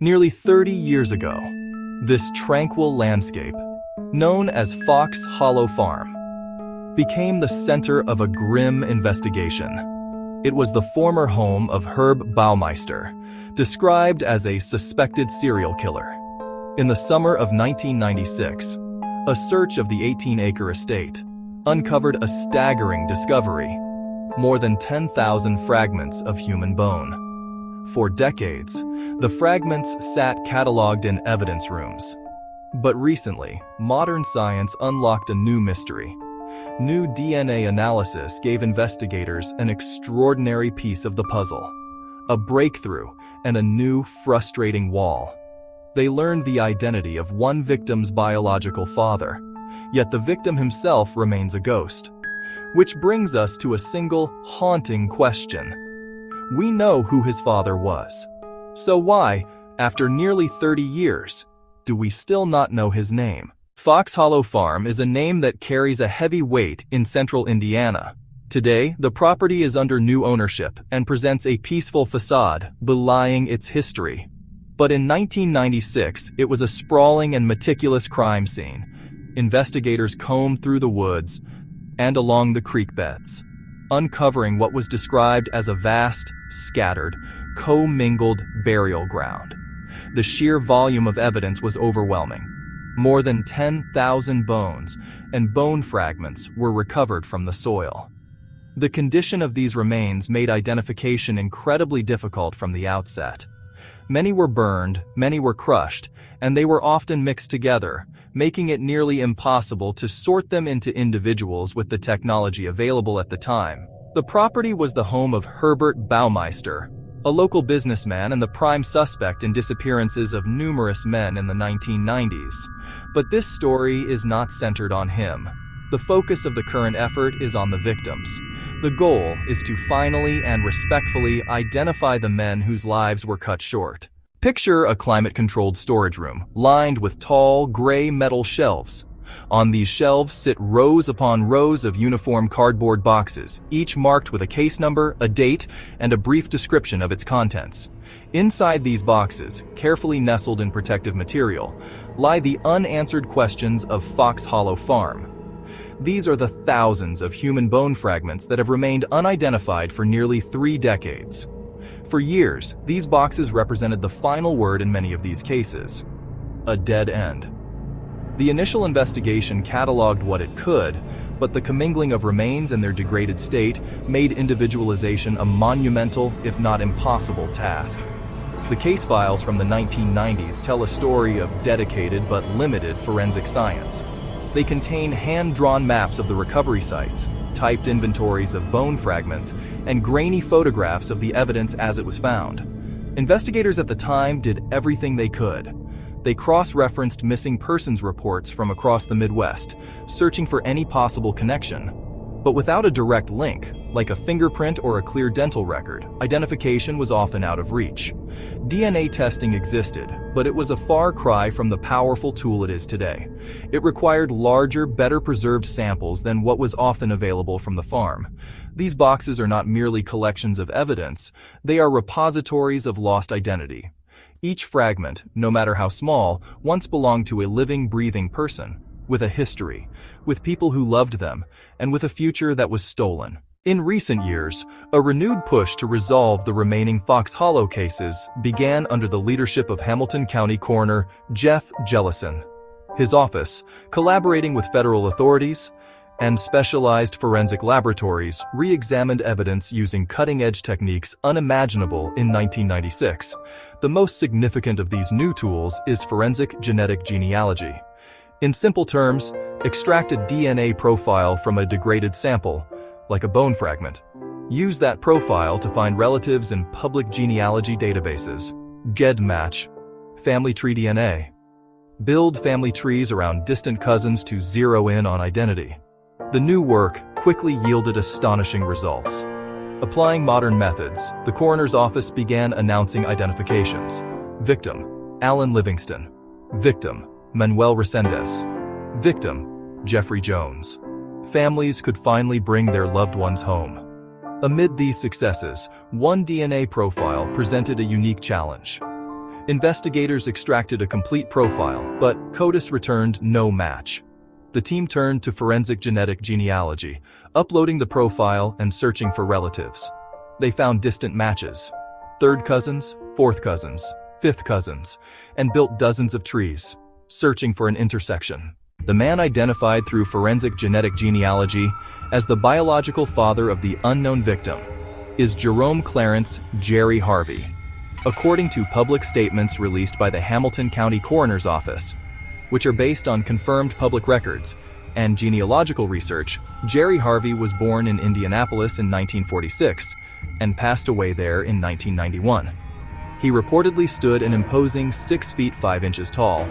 Nearly 30 years ago, this tranquil landscape, known as Fox Hollow Farm, became the center of a grim investigation. It was the former home of Herb Baumeister, described as a suspected serial killer. In the summer of 1996, a search of the 18-acre estate uncovered a staggering discovery: more than 10,000 fragments of human bone. For decades, the fragments sat cataloged in evidence rooms. But recently, modern science unlocked a new mystery. New DNA analysis gave investigators an extraordinary piece of the puzzle, a breakthrough and a new, frustrating wall. They learned the identity of one victim's biological father, yet the victim himself remains a ghost. Which brings us to a single, haunting question. We know who his father was. So why, after nearly 30 years, do we still not know his name? Fox Hollow Farm is a name that carries a heavy weight in central Indiana. Today, the property is under new ownership and presents a peaceful facade, belying its history. But in 1996, it was a sprawling and meticulous crime scene. Investigators combed through the woods and along the creek beds, uncovering what was described as a vast, scattered, commingled burial ground. The sheer volume of evidence was overwhelming. More than 10,000 bones and bone fragments were recovered from the soil. The condition of these remains made identification incredibly difficult from the outset. Many were burned, many were crushed, and they were often mixed together, making it nearly impossible to sort them into individuals with the technology available at the time. The property was the home of Herb Baumeister, a local businessman and the prime suspect in disappearances of numerous men in the 1990s. But this story is not centered on him. The focus of the current effort is on the victims. The goal is to finally and respectfully identify the men whose lives were cut short. Picture a climate-controlled storage room, lined with tall, gray metal shelves. On these shelves sit rows upon rows of uniform cardboard boxes, each marked with a case number, a date, and a brief description of its contents. Inside these boxes, carefully nestled in protective material, lie the unanswered questions of Fox Hollow Farm. These are the thousands of human bone fragments that have remained unidentified for nearly 3 decades. For years, these boxes represented the final word in many of these cases: a dead end. The initial investigation cataloged what it could, but the commingling of remains and their degraded state made individualization a monumental, if not impossible, task. The case files from the 1990s tell a story of dedicated but limited forensic science. They contain hand-drawn maps of the recovery sites, typed inventories of bone fragments, and grainy photographs of the evidence as it was found. Investigators at the time did everything they could. They cross-referenced missing persons reports from across the Midwest, searching for any possible connection. But without a direct link, like a fingerprint or a clear dental record, identification was often out of reach. DNA testing existed, but it was a far cry from the powerful tool it is today. It required larger, better-preserved samples than what was often available from the farm. These boxes are not merely collections of evidence, they are repositories of lost identity. Each fragment, no matter how small, once belonged to a living, breathing person, with a history, with people who loved them, and with a future that was stolen. In recent years, a renewed push to resolve the remaining Fox Hollow cases began under the leadership of Hamilton County Coroner Jeff Jellison. His office, collaborating with federal authorities and specialized forensic laboratories, re-examined evidence using cutting-edge techniques unimaginable in 1996. The most significant of these new tools is forensic genetic genealogy. In simple terms, extract a DNA profile from a degraded sample, like a bone fragment. Use that profile to find relatives in public genealogy databases. GEDmatch, family tree DNA. Build family trees around distant cousins to zero in on identity. The new work quickly yielded astonishing results. Applying modern methods, the coroner's office began announcing identifications. Victim: Alan Livingston. Victim: Manuel Resendez. Victim: Jeffrey Jones. Families could finally bring their loved ones home. Amid these successes, one DNA profile presented a unique challenge. Investigators extracted a complete profile, but CODIS returned no match. The team turned to forensic genealogy, uploading the profile and searching for relatives. They found distant matches: third cousins, fourth cousins, fifth cousins, and built dozens of trees, searching for an intersection. The man identified through forensic genealogy as the biological father of the unknown victim is Jerome Clarence, Jerry Harvey. According to public statements released by the Hamilton County Coroner's Office, which are based on confirmed public records and genealogical research, Jerry Harvey was born in Indianapolis in 1946 and passed away there in 1991. He reportedly stood an imposing 6 feet 5 inches tall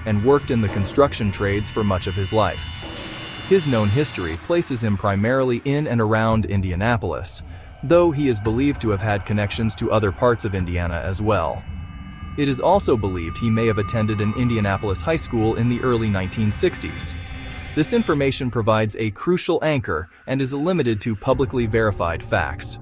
and worked in the construction trades for much of his life. His known history places him primarily in and around Indianapolis, though he is believed to have had connections to other parts of Indiana as well. It is also believed he may have attended an Indianapolis high school in the early 1960s. This information provides a crucial anchor and is limited to publicly verified facts.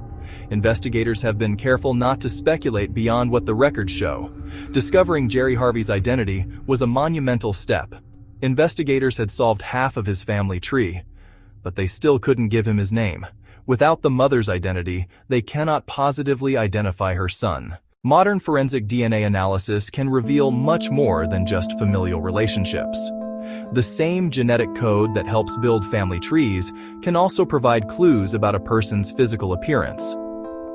Investigators have been careful not to speculate beyond what the records show. Discovering Jerry Harvey's identity was a monumental step. Investigators had solved half of his family tree, but they still couldn't give him his name. Without the mother's identity, they cannot positively identify her son. Modern forensic DNA analysis can reveal much more than just familial relationships. The same genetic code that helps build family trees can also provide clues about a person's physical appearance.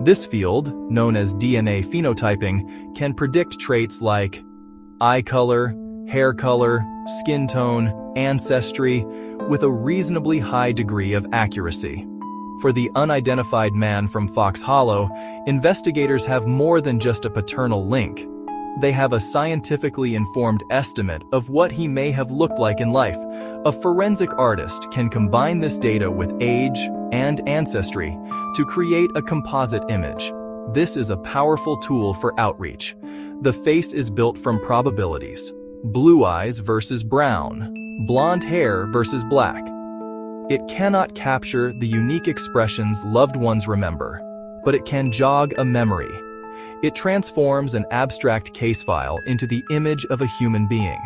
This field, known as DNA phenotyping, can predict traits like eye color, hair color, skin tone, ancestry, with a reasonably high degree of accuracy. For the unidentified man from Fox Hollow, investigators have more than just a paternal link. They have a scientifically informed estimate of what he may have looked like in life. A forensic artist can combine this data with age and ancestry to create a composite image. This is a powerful tool for outreach. The face is built from probabilities: blue eyes versus brown, blonde hair versus black. It cannot capture the unique expressions loved ones remember, but it can jog a memory. It transforms an abstract case file into the image of a human being.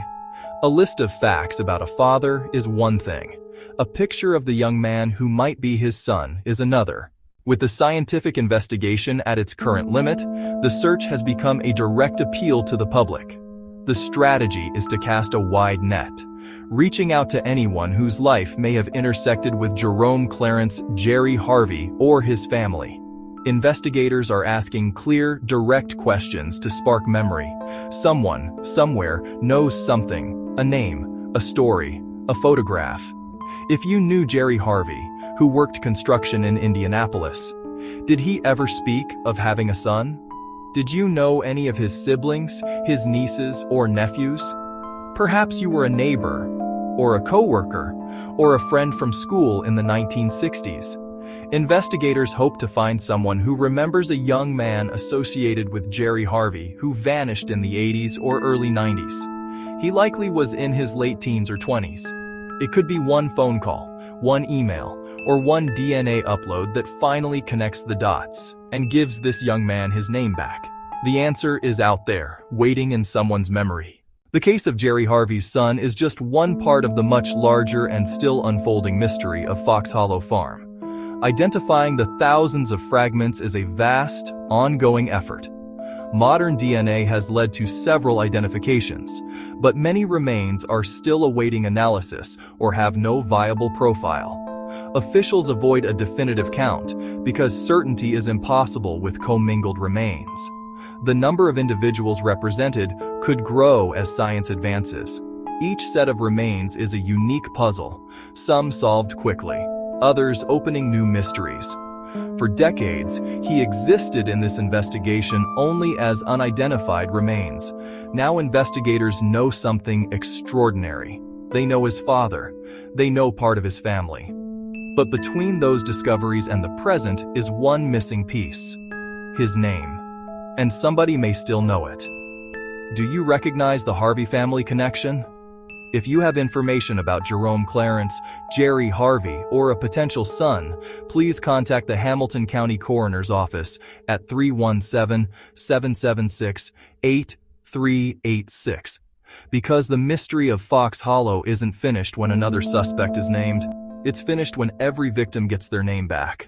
A list of facts about a father is one thing. A picture of the young man who might be his son is another. With the scientific investigation at its current limit, the search has become a direct appeal to the public. The strategy is to cast a wide net, reaching out to anyone whose life may have intersected with Jerome Clarence, Jerry Harvey, or his family. Investigators are asking clear, direct questions to spark memory. Someone, somewhere, knows something: a name, a story, a photograph. If you knew Jerry Harvey, who worked construction in Indianapolis, did he ever speak of having a son? Did you know any of his siblings, his nieces, or nephews? Perhaps you were a neighbor, or a coworker, or a friend from school in the 1960s. Investigators hope to find someone who remembers a young man associated with Jerry Harvey who vanished in the 80s or early 90s. He likely was in his late teens or 20s. It could be one phone call, one email, or one DNA upload that finally connects the dots and gives this young man his name back. The answer is out there, waiting in someone's memory. The case of Jerry Harvey's son is just one part of the much larger and still unfolding mystery of Fox Hollow Farm. Identifying the thousands of fragments is a vast, ongoing effort. Modern DNA has led to several identifications, but many remains are still awaiting analysis or have no viable profile. Officials avoid a definitive count because certainty is impossible with commingled remains. The number of individuals represented could grow as science advances. Each set of remains is a unique puzzle, some solved quickly, others opening new mysteries. For decades, he existed in this investigation only as unidentified remains. Now investigators know something extraordinary. They know his father. They know part of his family. But between those discoveries and the present is one missing piece: his name. And somebody may still know it. Do you recognize the Harvey family connection? If you have information about Jerome Clarence, Jerry Harvey, or a potential son, please contact the Hamilton County Coroner's Office at 317-776-8386. Because the mystery of Fox Hollow isn't finished when another suspect is named, it's finished when every victim gets their name back.